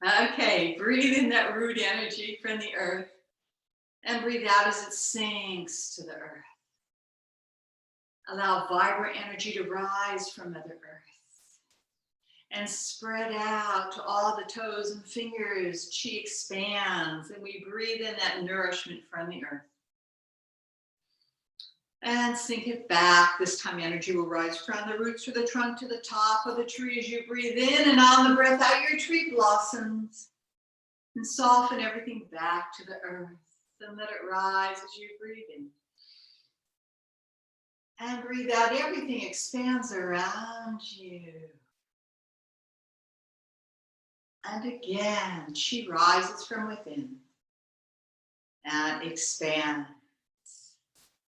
Okay, breathe in that root energy from the earth and breathe out as it sinks to the earth. Allow vibrant energy to rise from Mother Earth and spread out to all the toes and fingers. Chi expands and we breathe in that nourishment from the earth. And sink it back. This time energy will rise from the roots to the trunk to the top of the tree as you breathe in, and on the breath out your tree blossoms. And soften everything back to the earth. And let it rise as you breathe in. And breathe out, everything expands around you. And again, chi rises from within and expands.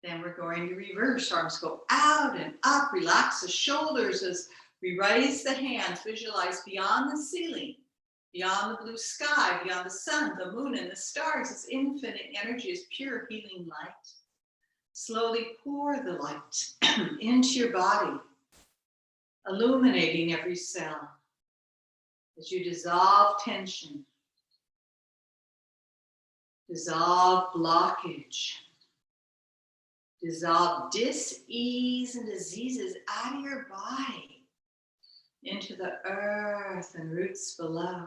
Then we're going to reverse. Arms go out and up. Relax the shoulders as we raise the hands. Visualize beyond the ceiling, beyond the blue sky, beyond the sun, the moon, and the stars. This infinite energy is pure healing light. Slowly pour the light into your body, illuminating every cell as you dissolve tension, dissolve blockage, dissolve dis-ease and diseases out of your body into the earth and roots below.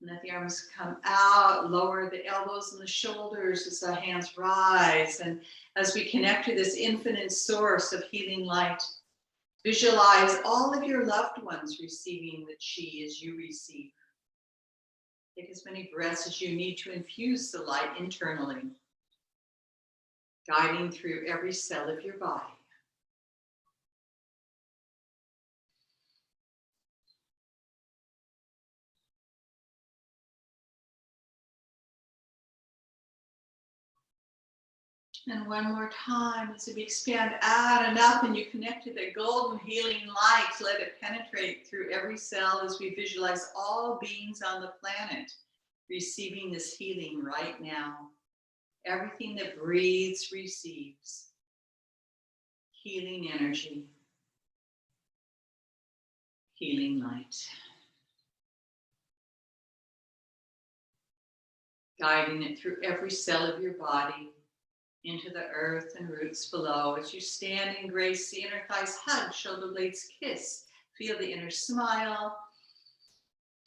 And let the arms come out, lower the elbows and the shoulders as the hands rise. And as we connect to this infinite source of healing light, visualize all of your loved ones receiving the chi as you receive. Take as many breaths as you need to infuse the light internally, guiding through every cell of your body. And one more time, as we expand out and up and you connect to the golden healing light, let it penetrate through every cell as we visualize all beings on the planet receiving this healing right now. Everything that breathes receives healing energy, healing light, guiding it through every cell of your body, into the earth and roots below. As you stand in grace, the inner thighs hug, shoulder blades kiss. Feel the inner smile.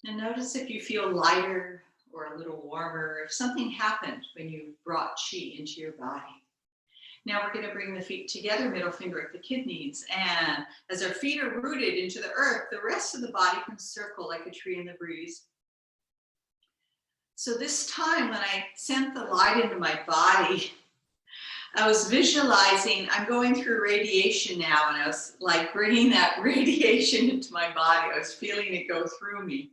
And notice if you feel lighter or a little warmer, if something happened when you brought chi into your body. Now we're going to bring the feet together, middle finger at the kidneys. And as our feet are rooted into the earth, the rest of the body can circle like a tree in the breeze. So this time when I sent the light into my body, I was visualizing, I'm going through radiation now, and I was like bringing that radiation into my body. I was feeling it go through me.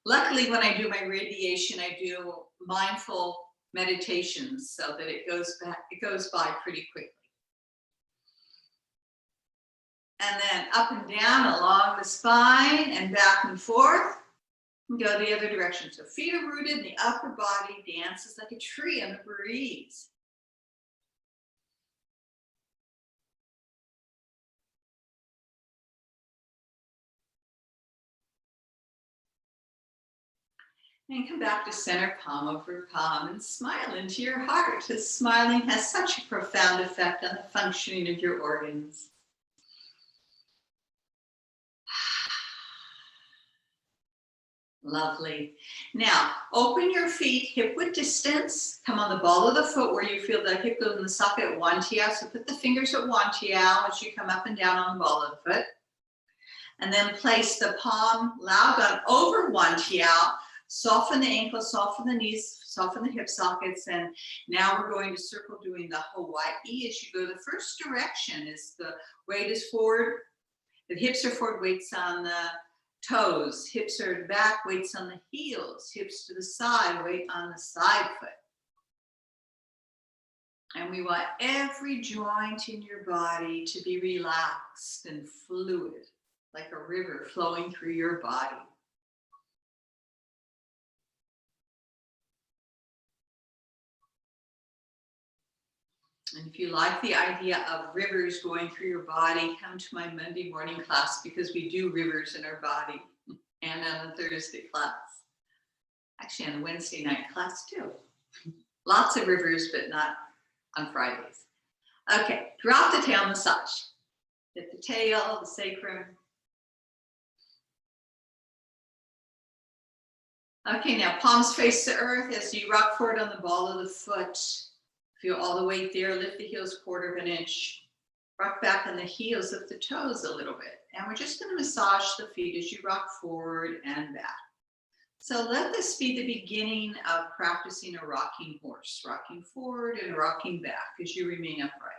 Luckily, when I do my radiation, I do mindful meditations so that it goes by pretty quickly. And then up and down along the spine and back and forth, and go the other direction. So feet are rooted, and the upper body dances like a tree in the breeze. And come back to center, palm over palm, and smile into your heart, because smiling has such a profound effect on the functioning of your organs. Lovely. Now, open your feet hip-width distance. Come on the ball of the foot where you feel the hip goes in the socket at Wan Tiao. So put the fingers at Wan Tiao as you come up and down on the ball of the foot. And then place the palm, Lao Gun, over Wan Tiao. Soften the ankles, soften the knees, soften the hip sockets. And now we're going to circle doing the Hawaii as you go. The first direction is the weight is forward. The hips are forward, weights on the toes. Hips are back, weights on the heels. Hips to the side, weight on the side foot. And we want every joint in your body to be relaxed and fluid, like a river flowing through your body. And if you like the idea of rivers going through your body, come to my Monday morning class because we do rivers in our body. and on the Thursday class. Actually, on the Wednesday night class too. Lots of rivers, but not on Fridays. Okay, drop the tail massage. Hit the tail, the sacrum. Okay, now palms face the earth as you rock forward on the ball of the foot. Feel all the weight there, lift the heels 1/4 inch. Rock back on the heels of the toes a little bit. And we're just gonna massage the feet as you rock forward and back. So let this be the beginning of practicing a rocking horse, rocking forward and rocking back as you remain upright.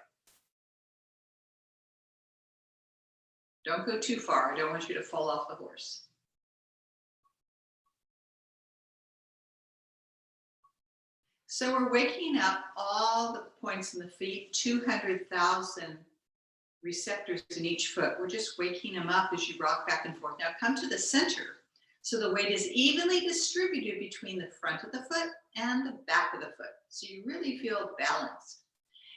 Don't go too far. I don't want you to fall off the horse. So we're waking up all the points in the feet, 200,000 receptors in each foot. We're just waking them up as you rock back and forth. Now come to the center. So the weight is evenly distributed between the front of the foot and the back of the foot. So you really feel balanced.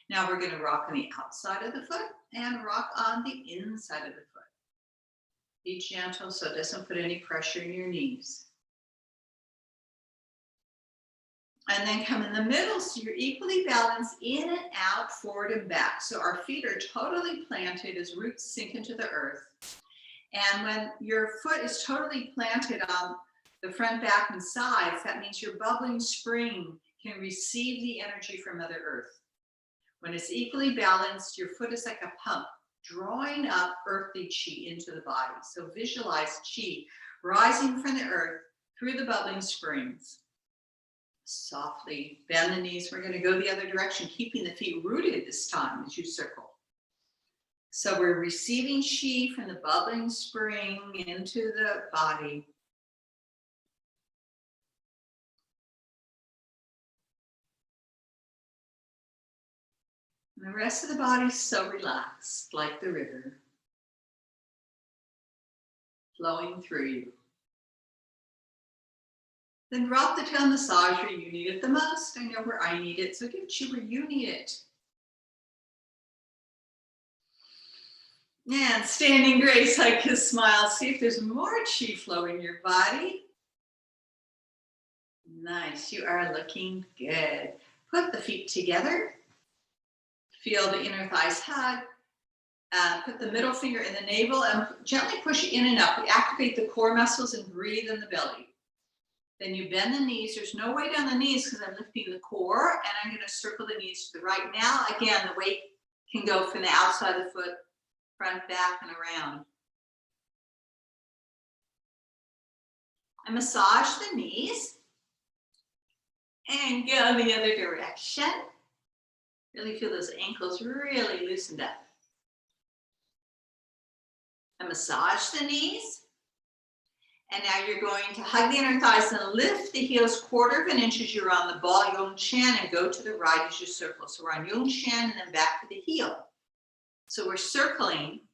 Now we're going to rock on the outside of the foot and rock on the inside of the foot. Be gentle so it doesn't put any pressure in your knees. And then come in the middle so you're equally balanced in and out, forward and back. So our feet are totally planted as roots sink into the earth. And when your foot is totally planted on the front, back, and sides, that means your bubbling spring can receive the energy from Mother Earth. When it's equally balanced, your foot is like a pump, drawing up earthly chi into the body. So visualize chi rising from the earth through the bubbling springs. Softly bend the knees. We're going to go the other direction, keeping the feet rooted this time as you circle. So we're receiving chi from the bubbling spring into the body. And the rest of the body is so relaxed, like the river, flowing through you. Then drop the tail massage where you need it the most. I know where I need it, so give chi where you need it. And standing grace, hug, kiss, smile. See if there's more chi flow in your body. Nice, you are looking good. Put the feet together. Feel the inner thighs hug. Put the middle finger in the navel and gently push in and up. We activate the core muscles and breathe in the belly. Then you bend the knees. There's no weight on the knees because I'm lifting the core, and I'm going to circle the knees to the right. Now, again, the weight can go from the outside of the foot, front, back, and around. I massage the knees and go the other direction. Really feel those ankles really loosened up. I massage the knees. And now you're going to hug the inner thighs and lift the heels 1/4 inch as you're on the ball, Yung Shan, and go to the right as you circle. So we're on Yung Shan and then back to the heel. So we're circling.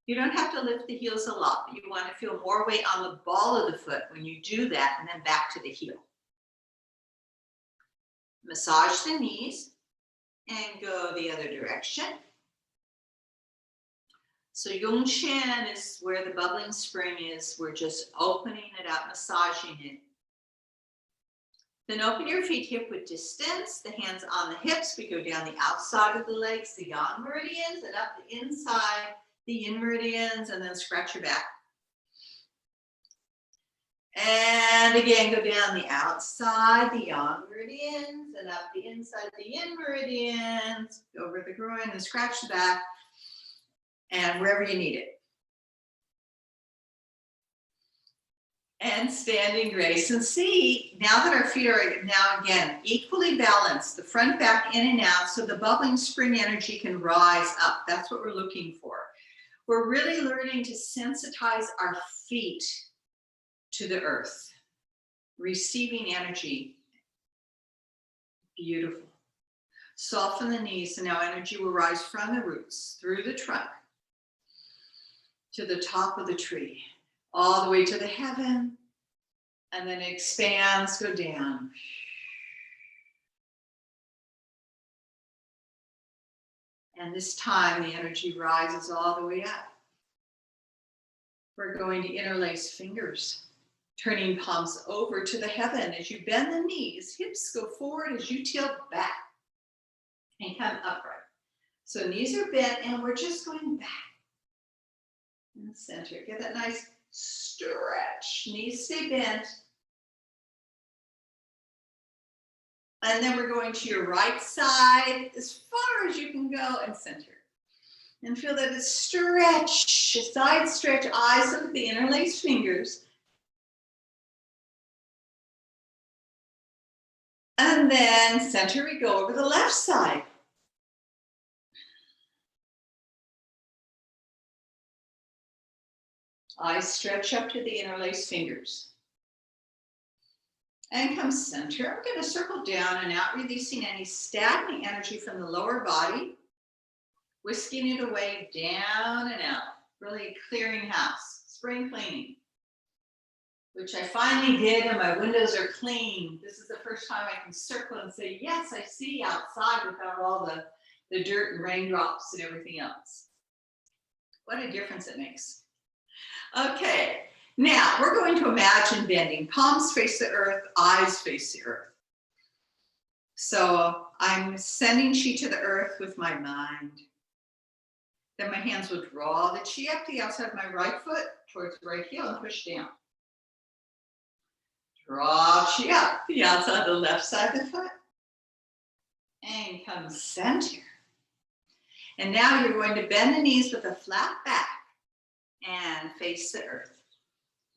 You don't have to lift the heels a lot, but you want to feel more weight on the ball of the foot when you do that, and then back to the heel. Massage the knees and go the other direction. So Yung Shan is where the bubbling spring is. We're just opening it up, massaging it. Then open your feet hip width distance, the hands on the hips. We go down the outside of the legs, the yang meridians, and up the inside, the yin meridians, and then scratch your back. And again, go down the outside, the yang meridians, and up the inside, the yin meridians, over the groin, and scratch the back. And wherever you need it. And standing grace. And see, now that our feet are now again equally balanced, the front, back, in and out, so the bubbling spring energy can rise up. That's what we're looking for. We're really learning to sensitize our feet to the earth, receiving energy. Beautiful. Soften the knees, and now energy will rise from the roots, through the trunk, to the top of the tree, all the way to the heaven, and then it expands, go down. And this time the energy rises all the way up. We're going to interlace fingers, turning palms over to the heaven as you bend the knees. Hips go forward as you tilt back and come upright. So knees are bent and we're just going back in the center. Get that nice stretch. Knees stay bent. And then we're going to your right side as far as you can go and center. And feel that it's stretch, side stretch, eyes look at the interlaced fingers. And then center, we go over the left side. Eyes stretch up to the interlaced fingers. And come center. We're going to circle down and out, releasing any stagnant energy from the lower body. Whisking it away, down and out. Really clearing house, spring cleaning. Which I finally did and my windows are clean. This is the first time I can circle and say, yes, I see outside without all the dirt and raindrops and everything else. What a difference it makes. Okay, now we're going to imagine bending. Palms face the earth, eyes face the earth. So I'm sending chi to the earth with my mind. Then my hands will draw the chi up the outside of my right foot towards the right heel and push down. Draw chi up the outside of the left side of the foot. And come center. And now you're going to bend the knees with a flat back and face the earth.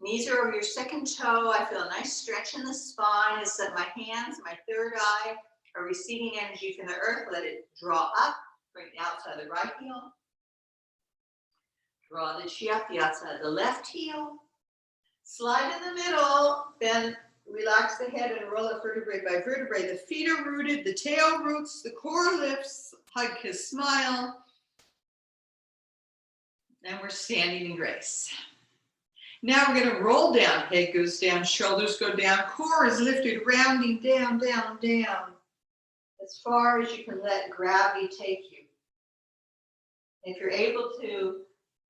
Knees are over your second toe. I feel a nice stretch in the spine as that my hands, my third eye, are receiving energy from the earth. Let it draw up, bring it outside of the right heel. Draw the chi up the outside of the left heel. Slide in the middle, then relax the head and roll it vertebrae by vertebrae. The feet are rooted, the tail roots, the core lifts, hug, kiss, smile. And we're standing in grace. Now we're going to roll down. Head goes down, shoulders go down, core is lifted, rounding down, down, down. As far as you can let gravity take you. If you're able to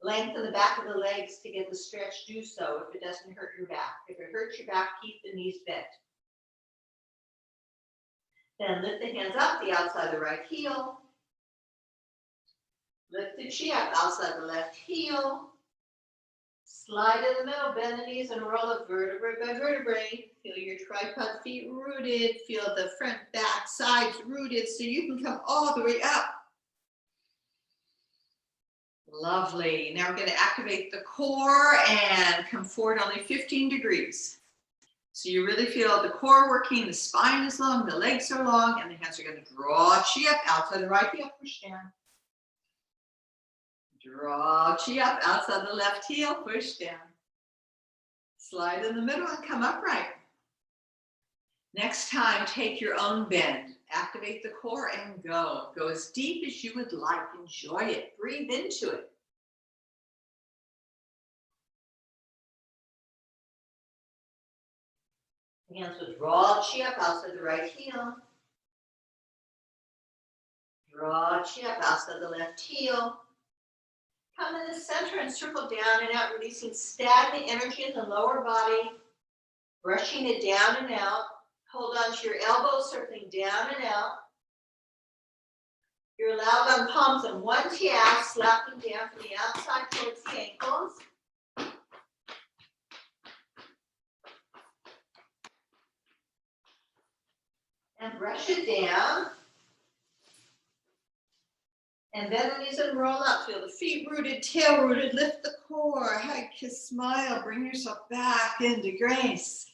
lengthen the back of the legs to get the stretch, do so if it doesn't hurt your back. If it hurts your back, keep the knees bent. Then lift the hands up, the outside of the right heel. Lift the chi up, outside the left heel. Slide in the middle, bend the knees and roll up vertebrae by vertebrae. Feel your tripod feet rooted. Feel the front, back, sides rooted so you can come all the way up. Lovely. Now we're going to activate the core and come forward only 15 degrees. So you really feel the core working, the spine is long, the legs are long, and the hands are going to draw chi up, outside the right heel, push down. Draw chi up, outside the left heel, push down. Slide in the middle and come upright. Next time, take your own bend. Activate the core and go. Go as deep as you would like. Enjoy it. Breathe into it. Hands will draw chi up outside the right heel. Draw chi up outside the left heel. Come in the center and circle down and out, releasing stagnant energy in the lower body. Brushing it down and out. Hold on to your elbows, circling down and out. Your allowed on palms and one tap, slapping down from the outside towards the ankles. And brush it down. And bend the knees and roll up. Feel the feet rooted, tail rooted, lift the core, hug, kiss, smile, bring yourself back into grace.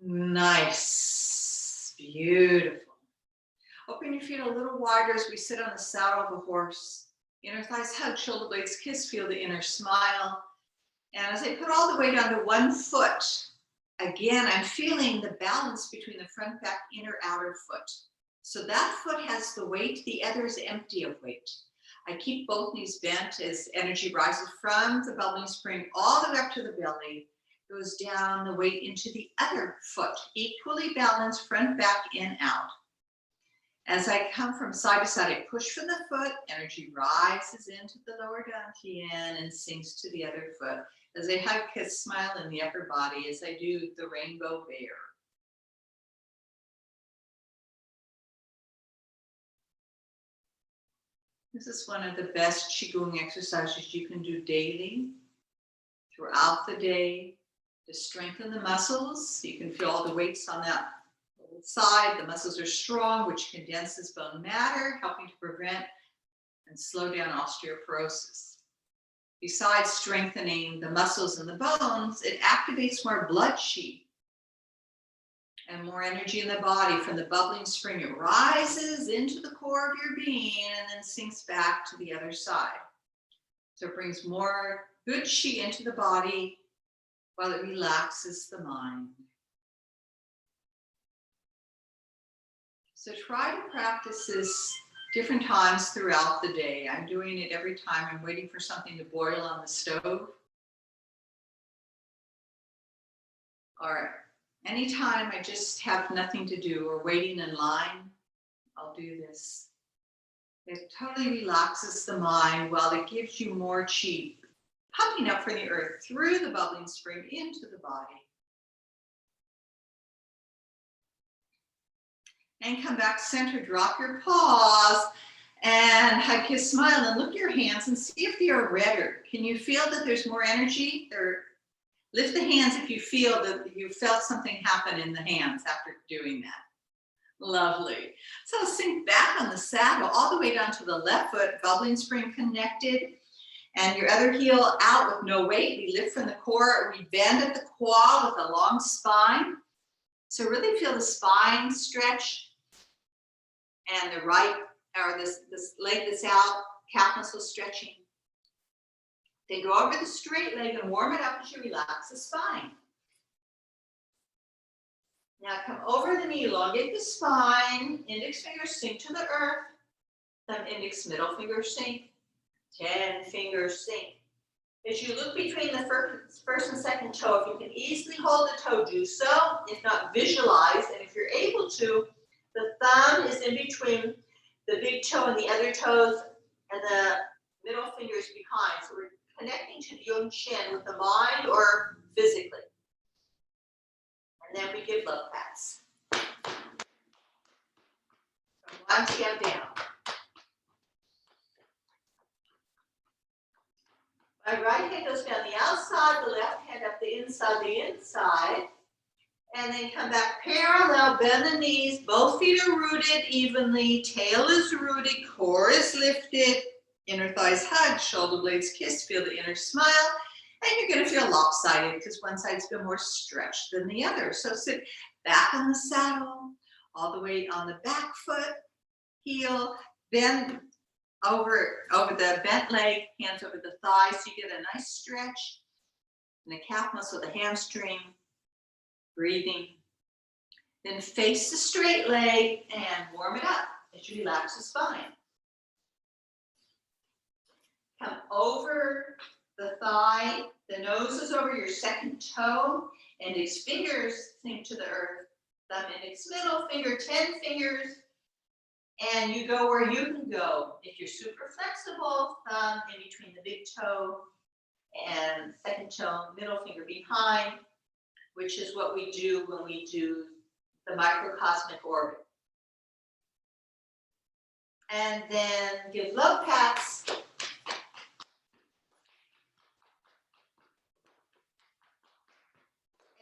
Nice, beautiful. Open your feet a little wider as we sit on the saddle of a horse. Inner thighs hug, shoulder blades kiss, feel the inner smile. And as I put all the weight onto one foot, again, I'm feeling the balance between the front, back, inner, outer foot. So that foot has the weight, the other is empty of weight. I keep both knees bent as energy rises from the belly spring all the way up to the belly, goes down the weight into the other foot, equally balanced, front, back, in, out. As I come from side to side, I push from the foot, energy rises into the lower dantian and sinks to the other foot. As I hug, kiss, smile in the upper body as I do the rainbow bear. This is one of the best Qigong exercises you can do daily, throughout the day, to strengthen the muscles. You can feel all the weights on that side. The muscles are strong, which condenses bone matter, helping to prevent and slow down osteoporosis. Besides strengthening the muscles and the bones, it activates more blood qi and more energy in the body from the bubbling spring. It rises into the core of your being and then sinks back to the other side. So it brings more good qi into the body while it relaxes the mind. So try to practice this different times throughout the day. I'm doing it every time I'm waiting for something to boil on the stove. Or anytime I just have nothing to do or waiting in line, I'll do this. It totally relaxes the mind while it gives you more qi, pumping up from the earth through the bubbling spring into the body. And come back center, drop your paws and hug, kiss, smile, and look at your hands and see if they are redder. Can you feel that there's more energy? Lift the hands if you feel that you felt something happen in the hands after doing that. Lovely. So sink back on the saddle all the way down to the left foot, bubbling spring connected, and your other heel out with no weight. We lift from the core, we bend at the quad with a long spine. So really feel the spine stretch and the right, or this leg that's out, calf muscle stretching. Then go over the straight leg and warm it up as you relax the spine. Now come over the knee, elongate the spine, index finger sink to the earth, thumb index middle finger sink, 10 fingers sink. As you look between the first and second toe, if you can easily hold the toe, do so. If not, visualize, and if you're able to, the thumb is in between the big toe and the other toes, and the middle finger is behind. So we're connecting to the Yung Chin with the mind or physically. And then we give love pats. One hand down. My right hand goes down the outside, the left hand up the inside. And then come back parallel, bend the knees, both feet are rooted evenly, tail is rooted, core is lifted, inner thighs hug, shoulder blades kiss, feel the inner smile, and you're gonna feel lopsided because one side's been more stretched than the other. So sit back on the saddle, all the way on the back foot, heel, bend over the bent leg, hands over the thighs, so you get a nice stretch in the calf muscle, the hamstring, breathing. Then face the straight leg and warm it up as you relax the spine. Come over the thigh, the nose is over your second toe, index fingers sink to the earth, thumb index middle finger, 10 fingers, and you go where you can go. If you're super flexible, thumb in between the big toe and second toe, middle finger behind, which is what we do when we do the microcosmic orbit. And then give love pats.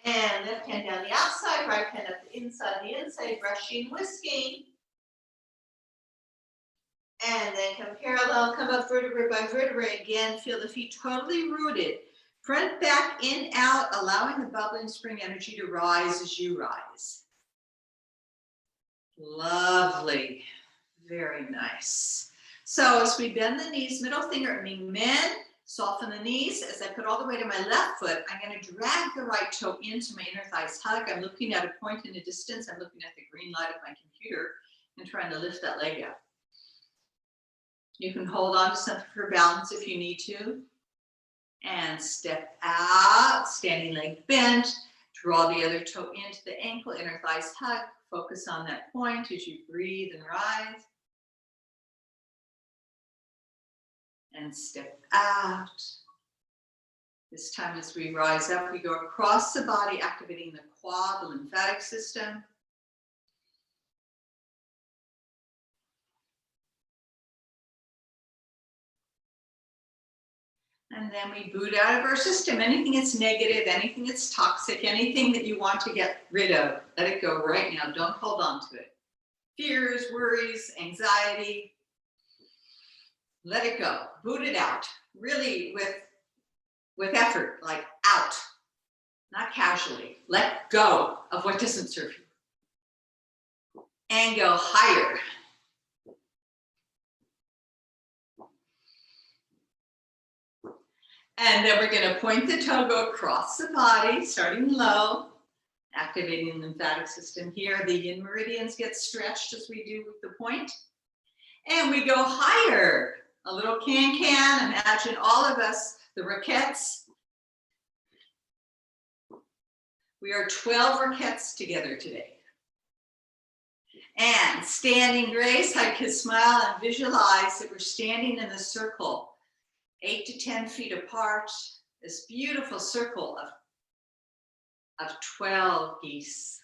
And left hand down the outside, right hand up the inside, brushing, whisking. And then come parallel, come up vertebrae by vertebrae again, feel the feet totally rooted. Front, back, in, out, allowing the bubbling spring energy to rise as you rise. Lovely, very nice. So as we bend the knees, middle finger, Ming Men, soften the knees. As I put all the weight on my left foot, I'm going to drag the right toe into my inner thighs hug. I'm looking at a point in the distance. I'm looking at the green light of my computer and trying to lift that leg up. You can hold on to something for balance if you need to. And step out, standing leg bent. Draw the other toe into the ankle, inner thighs hug. Focus on that point as you breathe and rise. And step out. This time as we rise up, we go across the body, activating the quad, the lymphatic system. And then we boot out of our system anything that's negative, anything that's toxic, anything that you want to get rid of. Let it go right now. Don't hold on to it. Fears, worries, anxiety. Let it go. Boot it out. Really with effort, like out. Not casually. Let go of what doesn't serve you. And go higher. And then we're going to point the toe, go across the body, starting low, activating the lymphatic system here. The yin meridians get stretched as we do with the point. And we go higher. A little can-can. Imagine all of us, the raquettes. We are 12 raquettes together today. And standing grace, hug, kiss, smile, and visualize that we're standing in the circle. 8 to 10 feet apart, this beautiful circle of 12 geese.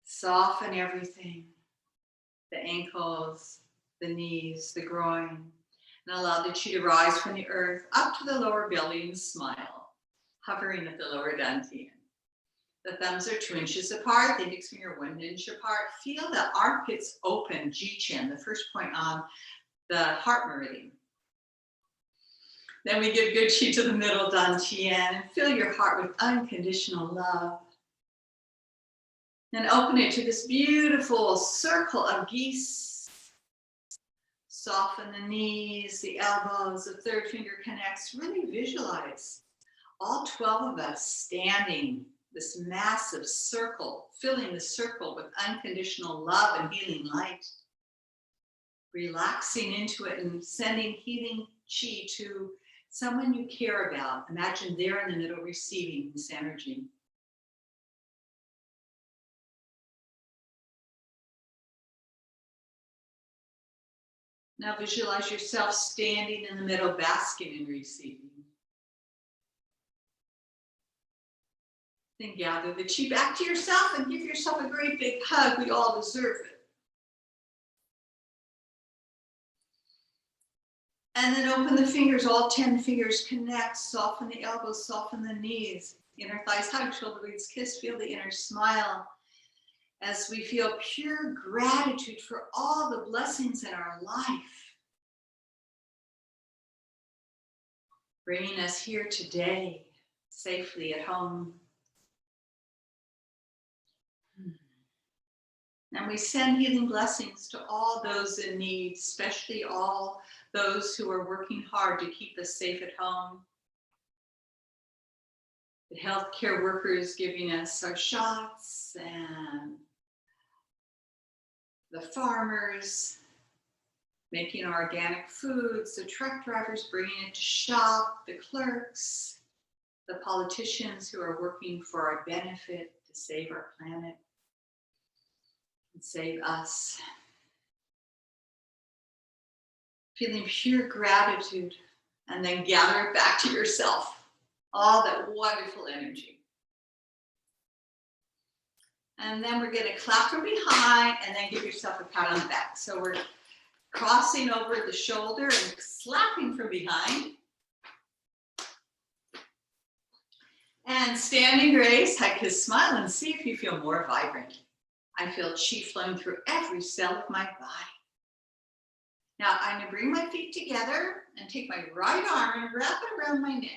Soften everything, the ankles, the knees, the groin, and allow the chi to rise from the earth up to the lower belly and smile, hovering at the lower dantian. The thumbs are 2 inches apart, the index finger 1 inch apart. Feel the armpits open, Ji-Chin, the first point on the heart meridian. Then we give good chi to the middle dantian and fill your heart with unconditional love. Then open it to this beautiful circle of geese. Soften the knees, the elbows, the third finger connects. Really visualize all 12 of us standing this massive circle, filling the circle with unconditional love and healing light. Relaxing into it and sending healing chi to someone you care about. Imagine they're in the middle receiving this energy. Now visualize yourself standing in the middle, basking and receiving. Then gather the chi back to yourself and give yourself a great big hug. We all deserve it. And then open the fingers, all 10 fingers connect, soften the elbows, soften the knees, inner thighs hug, shoulder blades kiss, feel the inner smile as we feel pure gratitude for all the blessings in our life, bringing us here today, safely at home. And we send healing blessings to all those in need, especially all those who are working hard to keep us safe at home. The healthcare workers giving us our shots, and the farmers making our organic foods, the truck drivers bringing it to shop, the clerks, the politicians who are working for our benefit to save our planet and save us. Feeling pure gratitude, and then gather it back to yourself, all that wonderful energy. And then we're going to clap from behind and then give yourself a pat on the back. So we're crossing over the shoulder and slapping from behind. And standing grace, hug, kiss, smile, and see if you feel more vibrant. I feel chi flowing through every cell of my body. Now I'm going to bring my feet together and take my right arm and wrap it around my neck.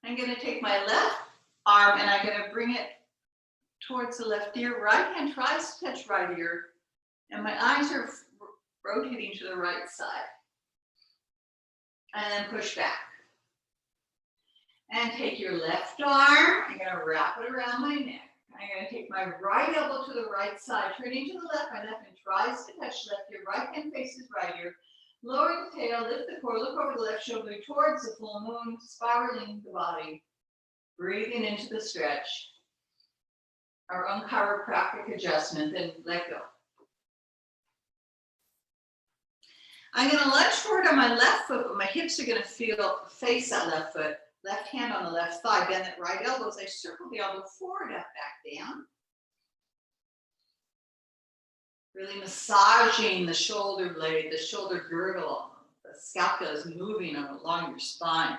I'm going to take my left arm and I'm going to bring it towards the left ear. Right hand tries to touch right ear, and my eyes are rotating to the right side. And then push back. And take your left arm, I'm going to wrap it around my neck. I'm going to take my right elbow to the right side, turning to the left. My left hand tries to touch left ear. Right hand faces right ear. Lower the tail, lift the core, look over the left shoulder towards the full moon, spiraling the body. Breathing into the stretch. our own chiropractic adjustment, then let go. I'm going to lunge forward on my left foot, but my hips are going to face that left foot. Left hand on the left thigh, bend that right elbow as I circle the elbow forward, up, back, down. Really massaging the shoulder blade, the shoulder girdle. The scapula is moving along your spine.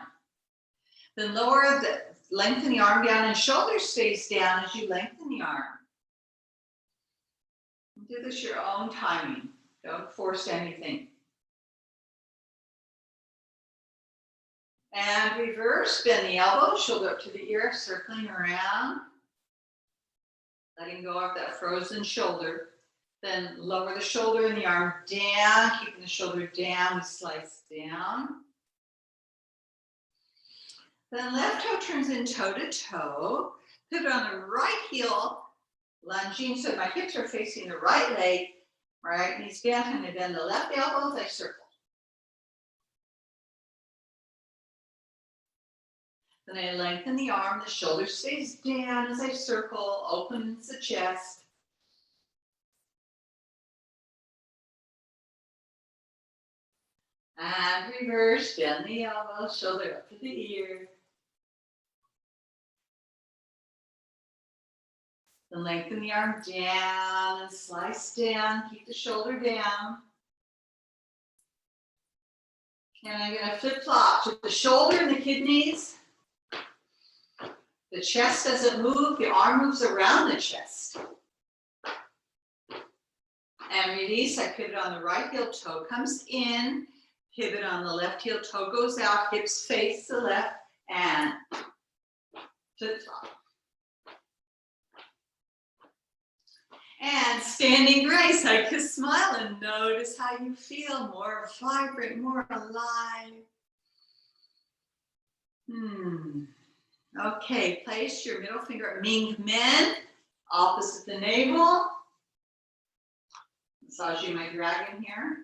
Then lengthen the arm down and shoulder stays down as you lengthen the arm. Do this your own timing. Don't force anything. And reverse, bend the elbow, shoulder up to the ear, circling around. Letting go of that frozen shoulder. Then lower the shoulder and the arm down, keeping the shoulder down, we slice down. Then left toe turns in toe to toe. Pivot on the right heel, lunging, so my hips are facing the right leg, right knee's bent, and I bend the left elbow as I circle. Then I lengthen the arm, the shoulder stays down as I circle, opens the chest. And reverse, bend the elbow, shoulder up to the ear. Then lengthen the arm down and slice down, keep the shoulder down. And I'm going to flip-flop to the shoulder and the kidneys. The chest doesn't move, the arm moves around the chest. And release, I pivot on the right heel, toe comes in. Pivot on the left heel, toe goes out, hips face the left, and flip-flop. And standing grace, I can smile and notice how you feel, more vibrant, more alive. Okay, place your middle finger at Ming Men, opposite the navel. Massaging my dragon here.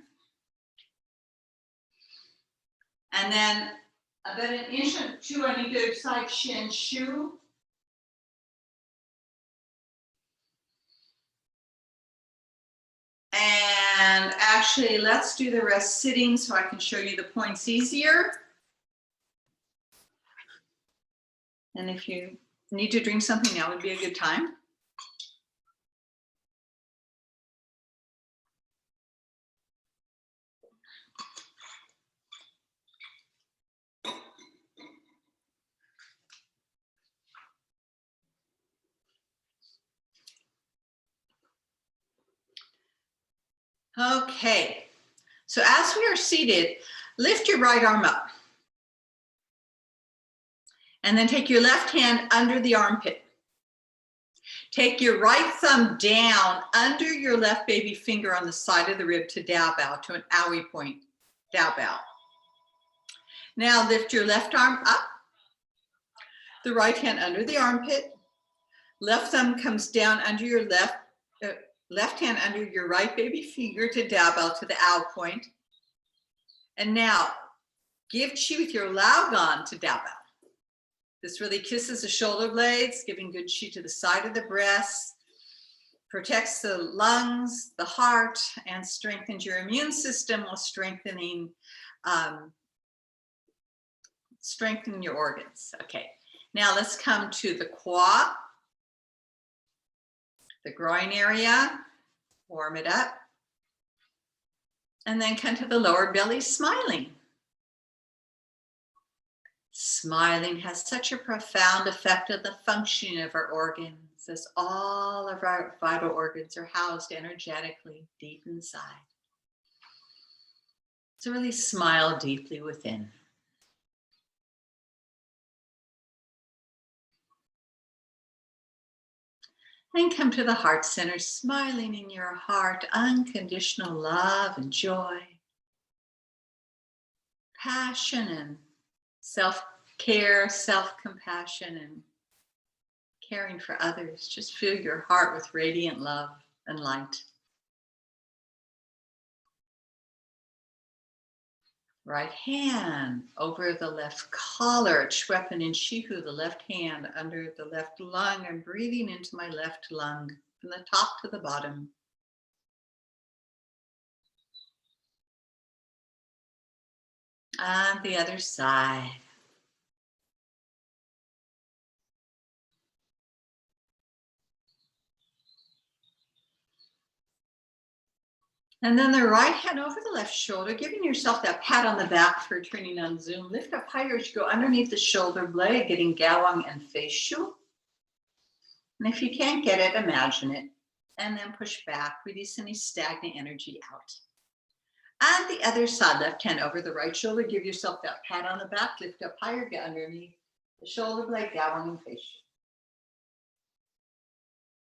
And then about an inch or two on either side, Shin Shu. And actually, let's do the rest sitting so I can show you the points easier. And if you need to drink something, now would be a good time. Okay, so as we are seated, lift your right arm up. And then take your left hand under the armpit. Take your right thumb down under your left baby finger on the side of the rib to Dao Bao, to an owie point, Dao Bao. Now lift your left arm up, the right hand under the armpit. Left thumb comes down under your left hand under your right baby finger to Dao Bao, to the ow point. And now give chi with your Lao Gan to Dao Bao. This really kisses the shoulder blades, giving good chi to the side of the breast, protects the lungs, the heart, and strengthens your immune system while strengthening your organs. Okay, now let's come to the quad, the groin area, warm it up, and then come to the lower belly, smiling. Smiling has such a profound effect on the functioning of our organs, as all of our vital organs are housed energetically deep inside. So really smile deeply within. And come to the heart center, smiling in your heart, unconditional love and joy, passion and self-care, self-compassion, and caring for others. Just fill your heart with radiant love and light. Right hand over the left collar, Chwepen and Shihu, the left hand under the left lung. I'm breathing into my left lung from the top to the bottom. On the other side. And then the right hand over the left shoulder, giving yourself that pat on the back for turning on Zoom. Lift up higher as you go underneath the shoulder blade, getting Gawang and Feishu. And if you can't get it, imagine it. And then push back, release any stagnant energy out. And the other side, left hand over the right shoulder, give yourself that pat on the back, lift up higher, get underneath the shoulder blade, Gawang and Feishu.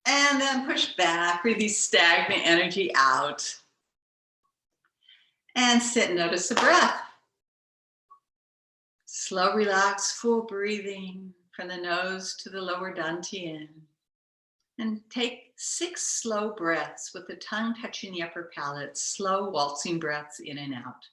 And then push back, release stagnant energy out. And sit and notice the breath. Slow, relax, full breathing from the nose to the lower dantian. And take 6 slow breaths with the tongue touching the upper palate, slow waltzing breaths in and out.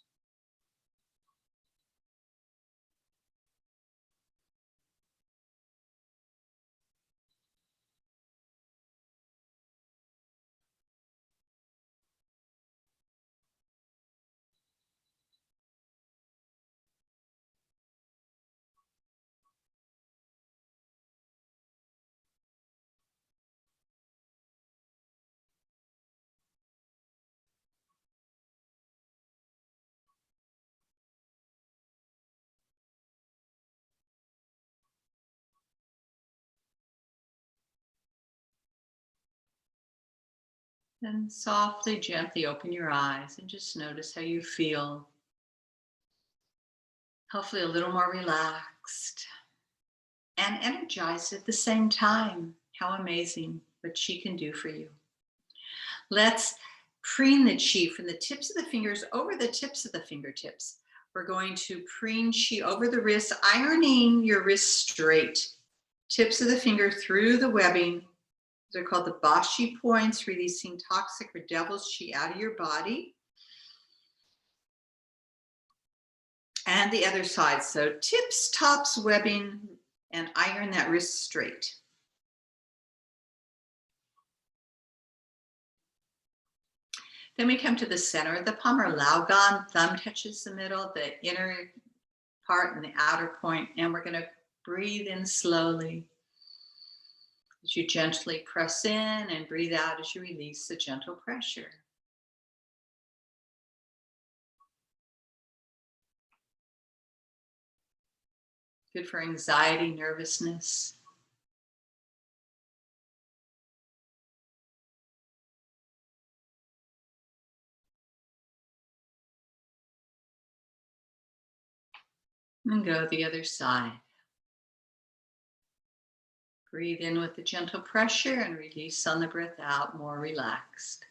Then softly, gently open your eyes and just notice how you feel. Hopefully a little more relaxed and energized at the same time. How amazing what Qi can do for you. Let's preen the Qi from the tips of the fingers over the tips of the fingertips. We're going to preen Qi over the wrists, ironing your wrists straight. Tips of the finger through the webbing. They're called the Bashi points, releasing toxic or devil's Qi out of your body. And the other side. So tips, tops, webbing, and iron that wrist straight. Then we come to the center of the palm, or Laogan. Thumb touches the middle, the inner part and the outer point. And we're going to breathe in slowly as you gently press in, and breathe out as you release the gentle pressure. Good for anxiety, nervousness. And go the other side. Breathe in with the gentle pressure and release on the breath out, more relaxed.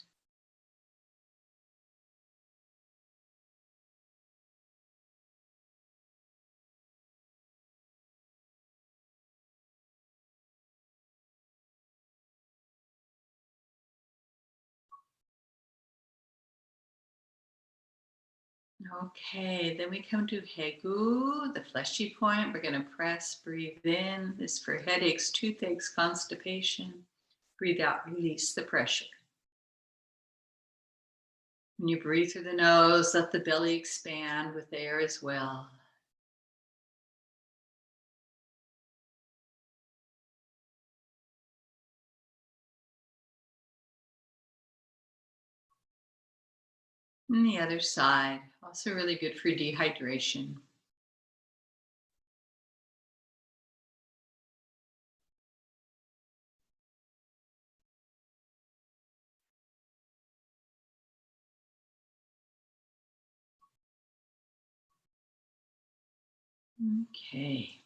Okay, then we come to Hegu, the fleshy point. We're going to press, breathe in. This is for headaches, toothaches, constipation. Breathe out, release the pressure. When you breathe through the nose, let the belly expand with air as well. And the other side, also really good for dehydration. Okay.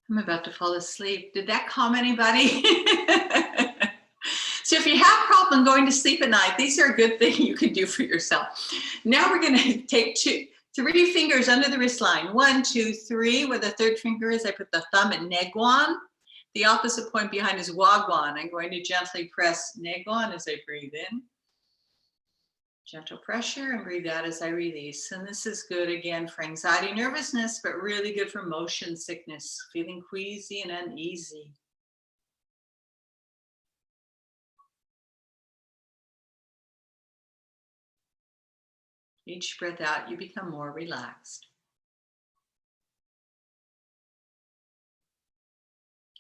I'm about to fall asleep. Did that calm anybody? So if you have a problem going to sleep at night, these are a good thing you can do for yourself. Now we're going to take 3 fingers under the wrist line. 1, 2, 3. Where the third finger is, I put the thumb at Neguan. The opposite point behind is Wagwan. I'm going to gently press Neguan as I breathe in. Gentle pressure and breathe out as I release. And this is good again for anxiety, nervousness, but really good for motion sickness, feeling queasy and uneasy. Each breath out, you become more relaxed.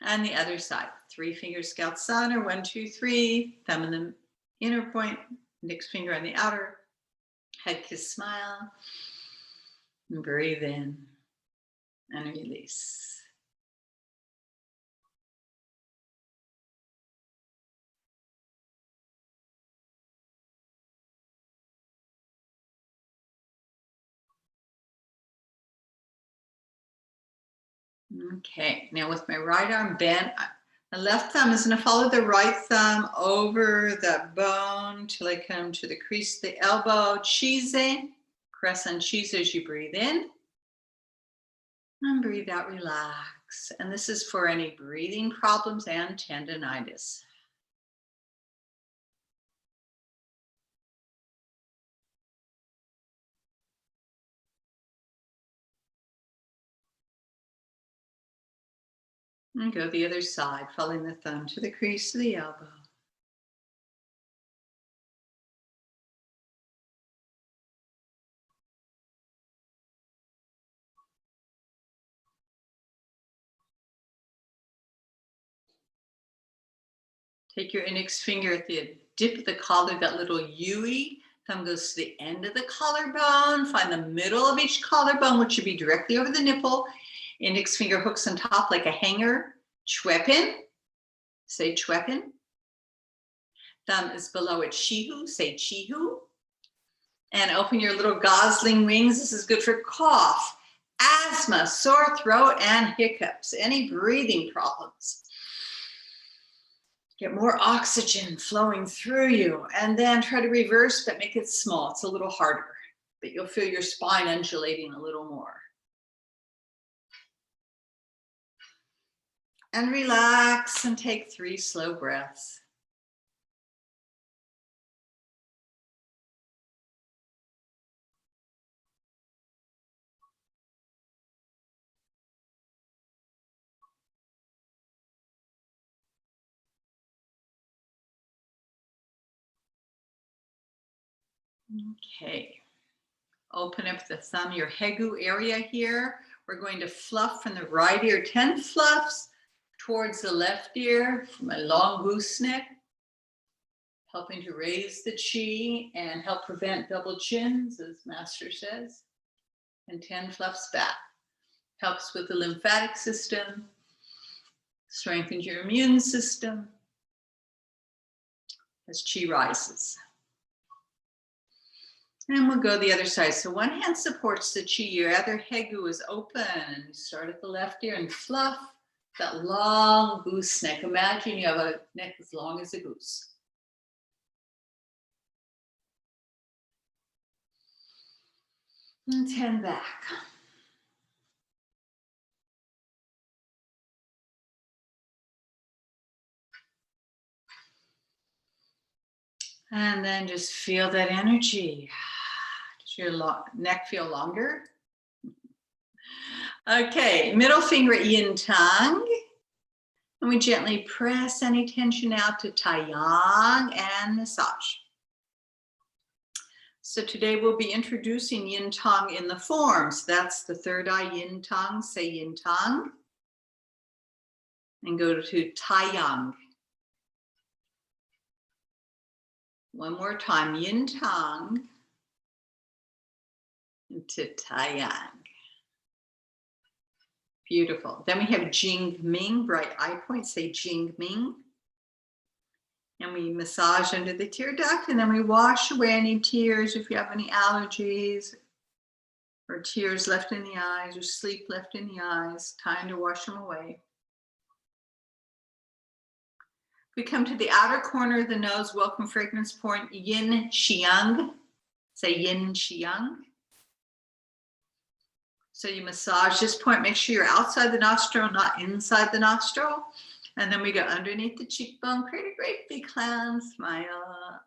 And the other side, 3 fingers Scout Sun, or 1, 2, 3, thumb in the inner point, index finger on the outer, head kiss smile, and breathe in and release. Okay, now with my right arm bent, the left thumb is going to follow the right thumb over the bone till I come to the crease of the elbow. Chise, press on chise as you breathe in. And breathe out, relax. And this is for any breathing problems and tendonitis. And go the other side, following the thumb to the crease of the elbow. Take your index finger at the dip of the collar, that little U-E. Thumb goes to the end of the collarbone. Find the middle of each collarbone, which should be directly over the nipple. Index finger hooks on top like a hanger. Chwepin. Say chwepin. Thumb is below it. Chihu. Say chihu. And open your little gosling wings. This is good for cough, asthma, sore throat, and hiccups. Any breathing problems. Get more oxygen flowing through you, and then try to reverse, but make it small. It's a little harder, but you'll feel your spine undulating a little more. And relax and take 3 slow breaths. Okay, open up the thumb, your hegu area here. We're going to fluff from the right ear, 10 fluffs towards the left ear from a long goose neck, helping to raise the chi and help prevent double chins, as Master says. And 10 fluffs back. Helps with the lymphatic system, strengthens your immune system as chi rises. And we'll go the other side. So one hand supports the chi, your other hegu is open. And you start at the left ear and fluff that long goose neck. Imagine you have a neck as long as a goose. And 10 back. And then just feel that energy. Does your neck feel longer? Okay, middle finger at yin tongue. And we gently press any tension out to taiyang and massage. So today we'll be introducing yin tongue in the forms. That's the third eye yin tongue. Say yin tongue. And go to taiyang. One more time, yin tongue to taiyang. Beautiful. Then we have Jing Ming, bright eye point. Say Jing Ming. And we massage under the tear duct, and then we wash away any tears if you have any allergies or tears left in the eyes or sleep left in the eyes. Time to wash them away. We come to the outer corner of the nose, welcome fragrance point, yin qiang. Say yin qiang. So you massage this point, make sure you're outside the nostril, not inside the nostril. And then we go underneath the cheekbone, create a great big clown smile.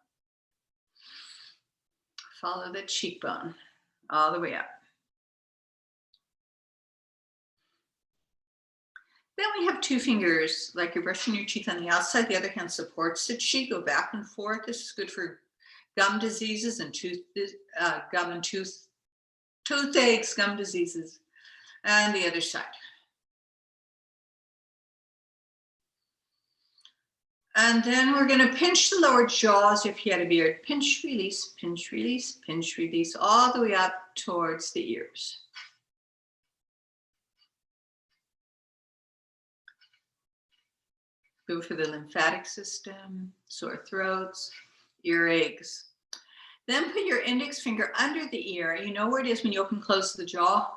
Follow the cheekbone all the way up. Then we have two fingers, like you're brushing your teeth on the outside. The other hand supports the cheek. Go back and forth. This is good for gum diseases and toothaches, gum diseases, and the other side. And then we're going to pinch the lower jaws if you had a beard. Pinch, release, pinch, release, pinch, release, all the way up towards the ears. Good for the lymphatic system, sore throats, earaches. Then put your index finger under the ear. You know where it is when you open and close the jaw.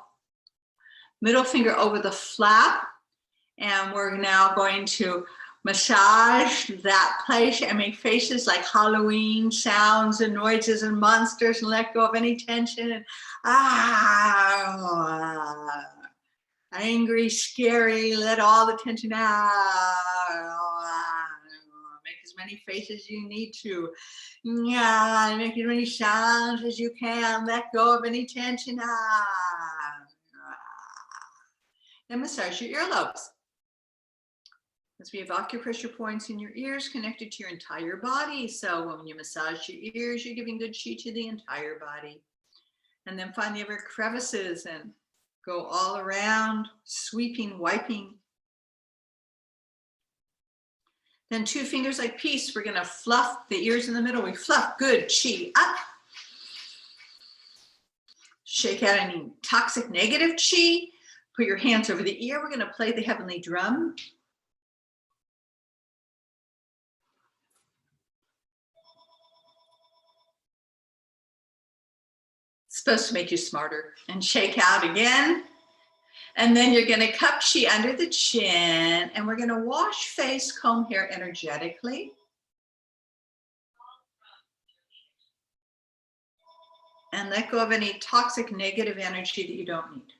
Middle finger over the flap. And we're now going to massage that place and make faces like Halloween sounds and noises and monsters, and let go of any tension. And angry, scary, let all the tension out. Make as many faces as you need to. Yeah, make as many sounds as you can. Let go of any tension out. Then massage your earlobes. As we have acupressure points in your ears connected to your entire body. So when you massage your ears, you're giving good chi to the entire body. And then find the other crevices and go all around, sweeping, wiping. Then two fingers like peace. We're going to fluff the ears in the middle. We fluff good chi up. Shake out any toxic negative chi. Put your hands over the ear. We're going to play the heavenly drum. It's supposed to make you smarter. And shake out again. And then you're going to cup chi under the chin. And we're going to wash face, comb hair energetically. And let go of any toxic negative energy that you don't need.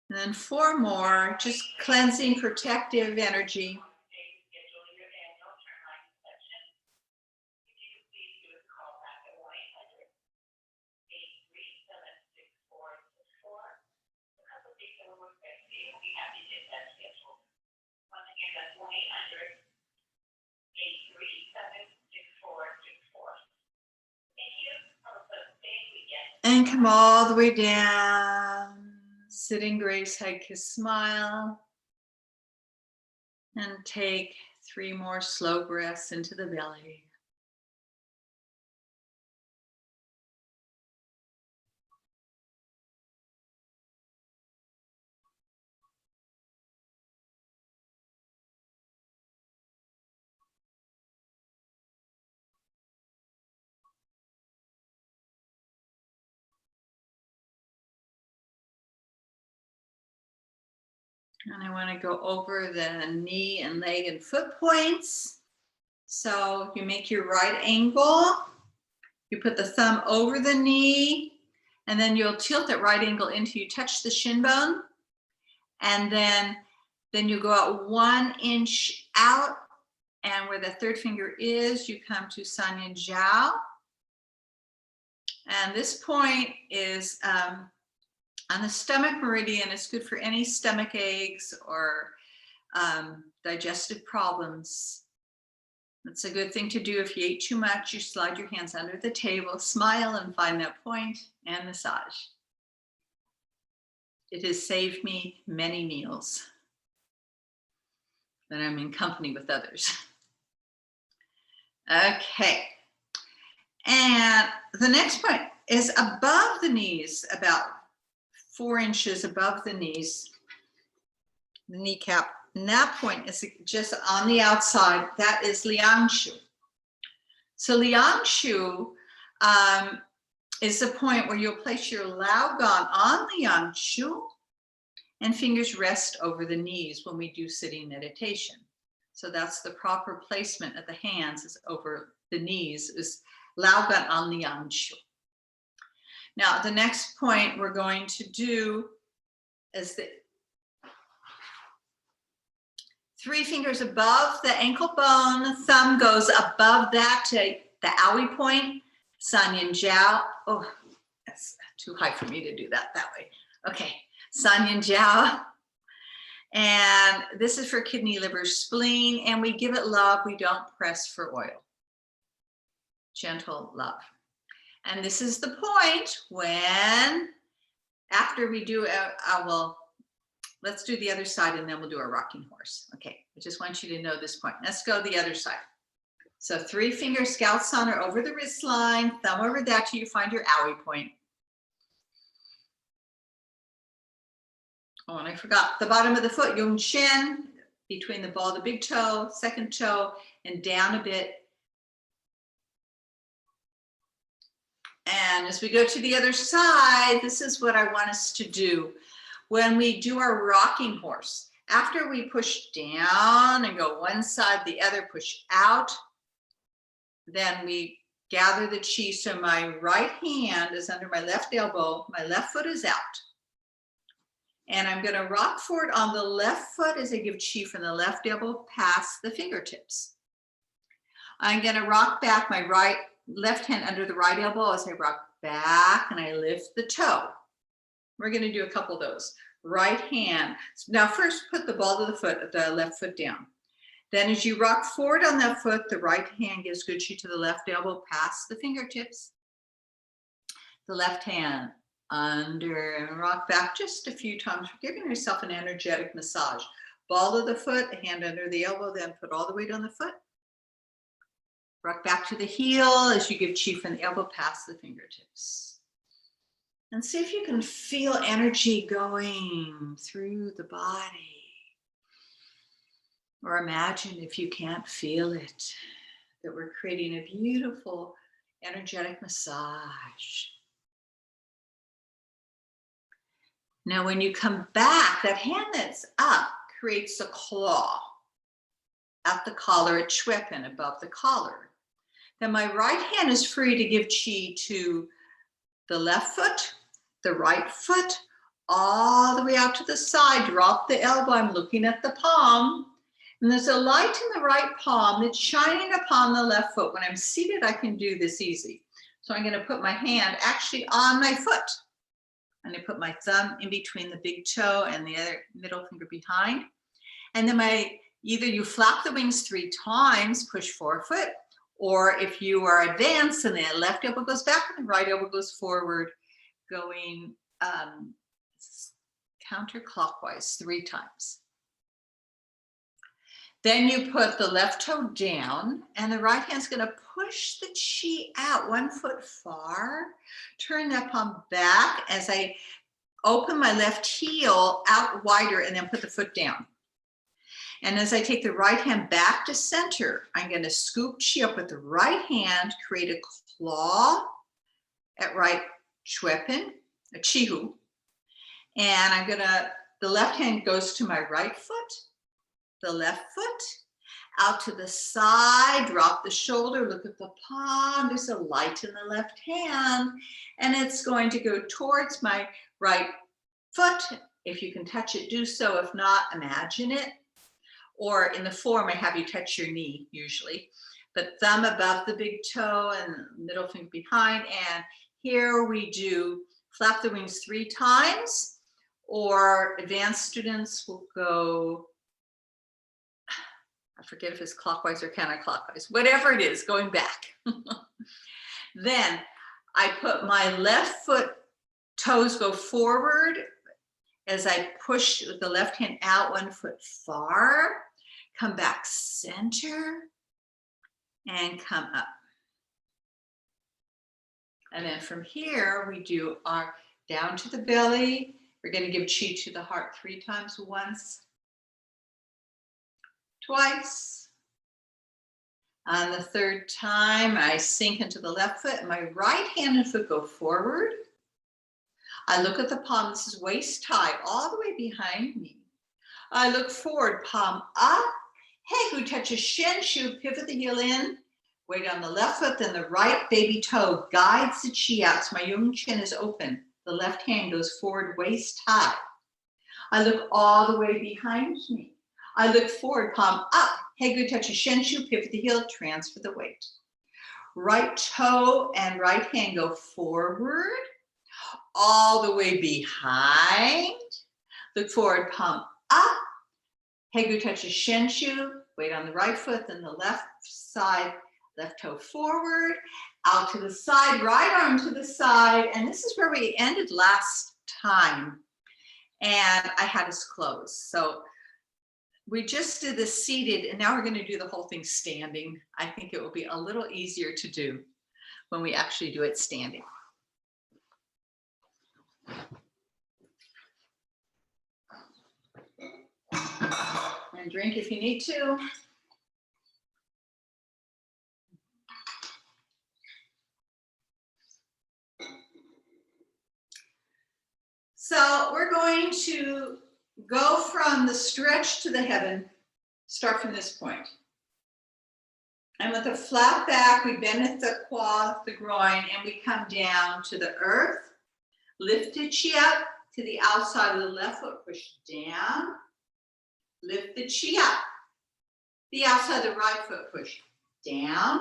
And then 4 more, just cleansing, protective energy. And come all the way down. Sitting grace, head kiss, smile. And take 3 more slow breaths into the belly. And I want to go over the knee and leg and foot points. So you make your right angle. You put the thumb over the knee. And then you'll tilt that right angle until you touch the shin bone. And then you go out 1 inch out. And where the third finger is, you come to Sanya Jiao. And this point is on the stomach meridian. It's good for any stomach aches or digestive problems. It's a good thing to do if you ate too much. You slide your hands under the table, smile, and find that point and massage. It has saved me many meals when I'm in company with others. Okay. And the next point is above the knees, about 4 inches above the knees, the kneecap. And that point is just on the outside. That is Liangshu. So Liangshu is the point where you'll place your Laogan on Liangshu and fingers rest over the knees when we do sitting meditation. So that's the proper placement of the hands, is over the knees, is Laogan on Liangshu. Now, the next point we're going to do is 3 fingers above the ankle bone. The thumb goes above that to the owie point. San Yin Jiao. Oh, that's too high for me to do that way. Okay, San Yin Jiao. And this is for kidney, liver, spleen. And we give it love. We don't press for oil. Gentle love. And this is the point when, after we do, let's do the other side and then we'll do a rocking horse. Okay, I just want you to know this point. Let's go the other side. So 3 fingers, Scalp Sun are over the wrist line, thumb over that till you find your owie point. Oh, and I forgot the bottom of the foot, Yung Shin, between the ball of the big toe, second toe, and down a bit. And as we go to the other side, this is what I want us to do. When we do our rocking horse, after we push down and go one side, the other, push out, then we gather the chi. So my right hand is under my left elbow, my left foot is out. And I'm gonna rock forward on the left foot as I give chi from the left elbow past the fingertips. I'm gonna rock back my left hand under the right elbow as I rock back and I lift the toe. We're gonna do a couple of those. Right hand. Now first put the ball of the foot, the left foot down. Then as you rock forward on that foot, the right hand gives good chi to the left elbow past the fingertips. The left hand under and rock back just a few times. We're giving yourself an energetic massage. Ball of the foot, hand under the elbow, then put all the weight on the foot. Rock back to the heel as you give chi from the elbow past the fingertips. And see if you can feel energy going through the body. Or imagine, if you can't feel it, that we're creating a beautiful energetic massage. Now, when you come back, that hand that's up creates a claw at the collar, at Schweppen, above the collar. Then my right hand is free to give chi to the left foot, the right foot, all the way out to the side. Drop the elbow, I'm looking at the palm. And there's a light in the right palm that's shining upon the left foot. When I'm seated, I can do this easy. So I'm gonna put my hand actually on my foot. I'm gonna put my thumb in between the big toe and the other middle finger behind. And then either you flap the wings 3 times, push forefoot, or if you are advanced and the left elbow goes back and the right elbow goes forward, going counterclockwise 3 times. Then you put the left toe down and the right hand's gonna push the chi out 1 foot far. Turn that palm back as I open my left heel out wider and then put the foot down. And as I take the right hand back to center, I'm gonna scoop chi up with the right hand, create a claw at right Schweppen, a Chihu. And the left hand goes to my right foot, the left foot, out to the side, drop the shoulder, look at the palm, there's a light in the left hand, and it's going to go towards my right foot. If you can touch it, do so. If not, imagine it. Or in the form, I have you touch your knee usually, but thumb above the big toe and middle finger behind. And here we do flap the wings 3 times, or advanced students will go, I forget if it's clockwise or counterclockwise, whatever it is, going back. Then I put my left foot, toes go forward as I push the left hand out 1 foot far, come back center, and come up. And then from here, we do our down to the belly. We're gonna give chi to the heart 3 times, once, twice. On the 3rd time, I sink into the left foot. My right hand and foot go forward. I look at the palm. This is waist high, all the way behind me. I look forward, palm up. Hey, who touches shin, shoe, pivot the heel in. Weight on the left foot, then the right baby toe guides the chi out. So my yung chin is open. The left hand goes forward, waist high. I look all the way behind me. I look forward, palm up. Hegu touch a shenshu, pivot the heel, transfer the weight. Right toe and right hand go forward, all the way behind. Look forward, palm up. Hegu touch a shenshu, weight on the right foot, then the left side, left toe forward, out to the side, right arm to the side. And this is where we ended last time. And I had us close. So we just did the seated, and now we're going to do the whole thing standing. I think it will be a little easier to do when we actually do it standing. And drink if you need to. So we're going to go from the stretch to the heaven, start from this point. And with a flat back, we bend at the quad, the groin, and we come down to the earth. Lift the chi up to the outside of the left foot, push down. Lift the chi up. The outside of the right foot, push down.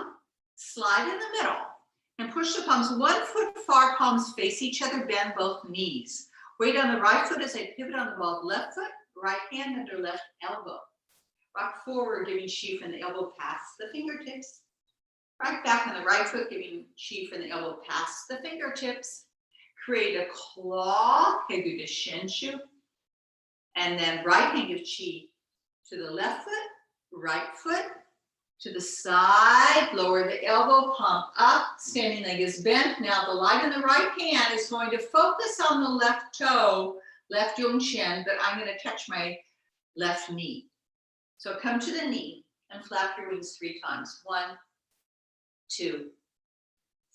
Slide in the middle and push the palms 1 foot far, palms face each other, bend both knees. Weight on the right foot as I pivot on the ball of left foot, right hand under left elbow. Rock forward, giving chi from the elbow past the fingertips. Right back on the right foot, giving chi from the elbow past the fingertips. Create a claw, hegu to shenshu. And then right hand give chi to the left foot, right foot to the side, lower the elbow, palm up, standing leg is bent. Now the light in the right hand is going to focus on the left toe, left yongqian, but I'm going to touch my left knee. So come to the knee and flap your wings 3 times. 1, 2,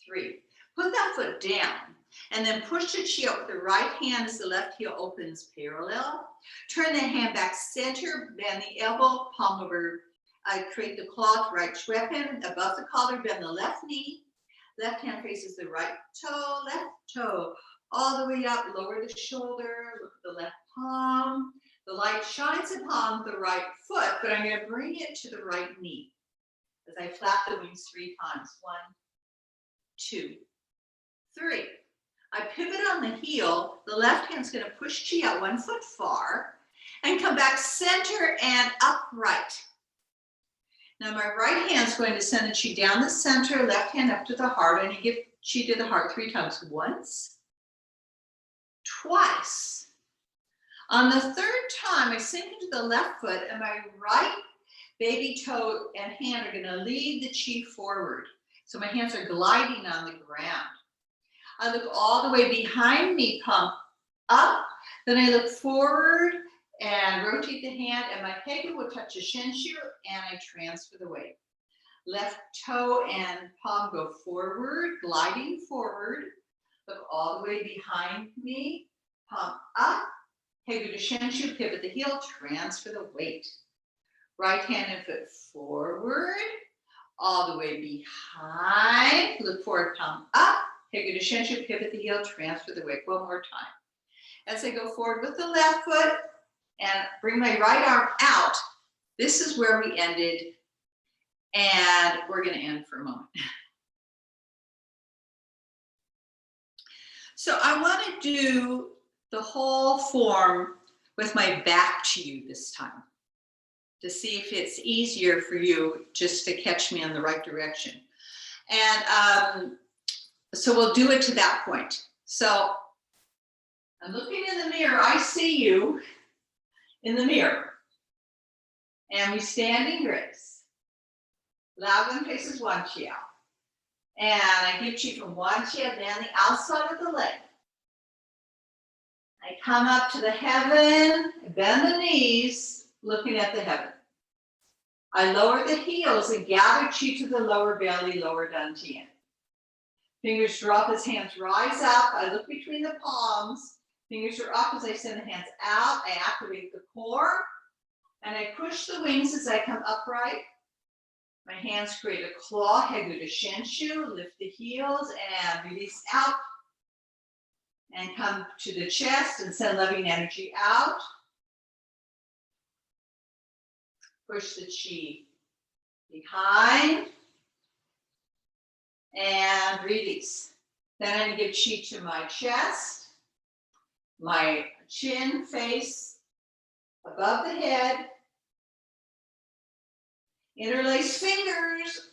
3. Put that foot down and then push the chi up with the right hand as the left heel opens parallel. Turn the hand back center, bend the elbow, palm over. I create the claw, right weapon above the collar, bend the left knee. Left hand faces the right toe, left toe, all the way up, lower the shoulder, look at the left palm. The light shines upon the right foot, but I'm going to bring it to the right knee as I flap the wings 3 times. 1, 2, 3. I pivot on the heel. The left hand's going to push chi out 1 foot far and come back center and upright. Now my right hand's going to send the chi down the center, left hand up to the heart, and you give chi to the heart 3 times. Once, twice. On the 3rd time, I sink into the left foot, and my right baby toe and hand are going to lead the chi forward. So my hands are gliding on the ground. I look all the way behind me, palm up. Then I look forward and rotate the hand, and my hegu will touch the shenshu, and I transfer the weight. Left toe and palm go forward, gliding forward. Look all the way behind me, palm up. Hegu to shenshu, pivot the heel, transfer the weight. Right hand and foot forward, all the way behind. Look forward, palm up. Hegu to shenshu, pivot the heel, transfer the weight. 1 more time. As I go forward with the left foot and bring my right arm out, this is where we ended, and we're going to end for a moment. So I want to do the whole form with my back to you this time to see if it's easier for you just to catch me in the right direction. And so we'll do it to that point. So I'm looking in the mirror. I see you in the mirror. And we stand in grace. Laogan faces one chi out. And I give chi from one chi down the outside of the leg. I come up to the heaven, bend the knees, looking at the heaven. I lower the heels and gather chi to the lower belly, lower dantian. Fingers drop as hands rise up. I look between the palms. Fingers are up as I send the hands out. I activate the core. And I push the wings as I come upright. My hands create a claw, hegu to shenshu. Lift the heels and release out. And come to the chest and send loving energy out. Push the chi behind and release. Then I'm going to give chi to my chest, my chin face above the head, interlace fingers,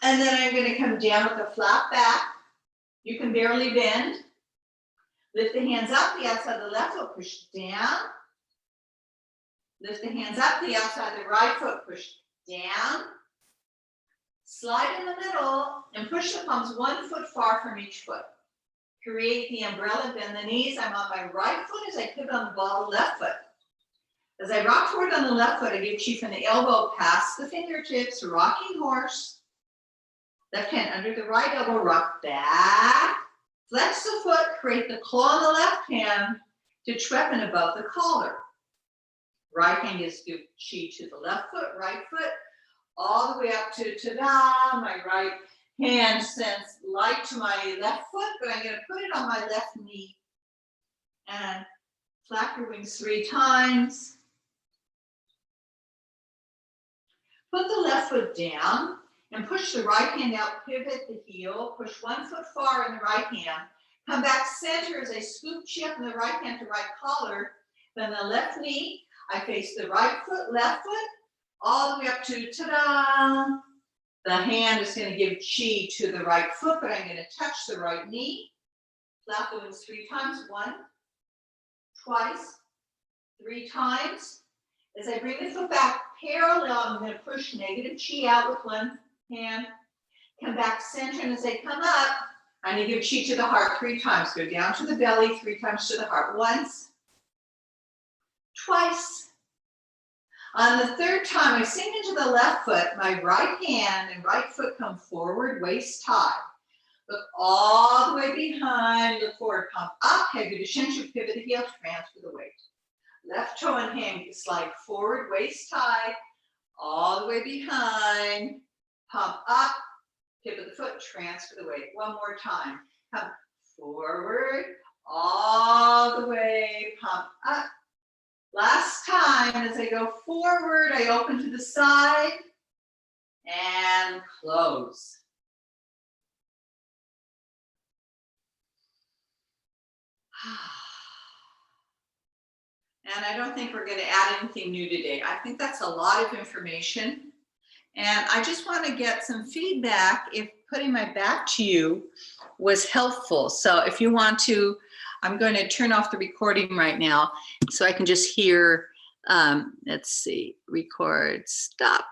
and then I'm going to come down with a flat back. You can barely bend. Lift the hands up, the outside of the left foot, push down. Lift the hands up, the outside of the right foot, push down. Slide in the middle and push the palms 1 foot far from each foot. Create the umbrella, bend the knees. I'm on my right foot as I pivot on the ball of the left foot. As I rock forward on the left foot, I give chi from the elbow past the fingertips, rocking horse. Left hand under the right elbow, rock back. Flex the foot, create the claw on the left hand to treppen above the collar. Right hand is give chi to the left foot, right foot, all the way up to ta-da. My right hand sends light to my left foot, but I'm going to put it on my left knee. And flap your wings 3 times. Put the left foot down and push the right hand out, pivot the heel, push 1 foot far in the right hand. Come back center as I scoop chi up in the right hand to right collar. Then the left knee, I face the right foot, left foot, all the way up to ta-da. The hand is going to give chi to the right foot, but I'm going to touch the right knee. Flap the wings 3 times. 1, twice, 3 times. As I bring the foot back parallel, I'm going to push negative chi out with 1 hand. Come back center, and as I come up, I'm going to give chi to the heart 3 times. Go down to the belly 3 times to the heart. Once, twice. On the 3rd time, I sink into the left foot. My right hand and right foot come forward, waist high. Look all the way behind, look forward, pump up, head to Shinshu, pivot the heel, transfer the weight. Left toe and hand, slide forward, waist high, all the way behind, pump up, pivot the foot, transfer the weight. One more time. Come forward, all the way, pump up. Last time, as I go forward, I open to the side and close. And I don't think we're going to add anything new today. I think that's a lot of information. And I just want to get some feedback if putting my back to you was helpful. So if you want to, I'm going to turn off the recording right now so I can just hear, let's see, record, stop.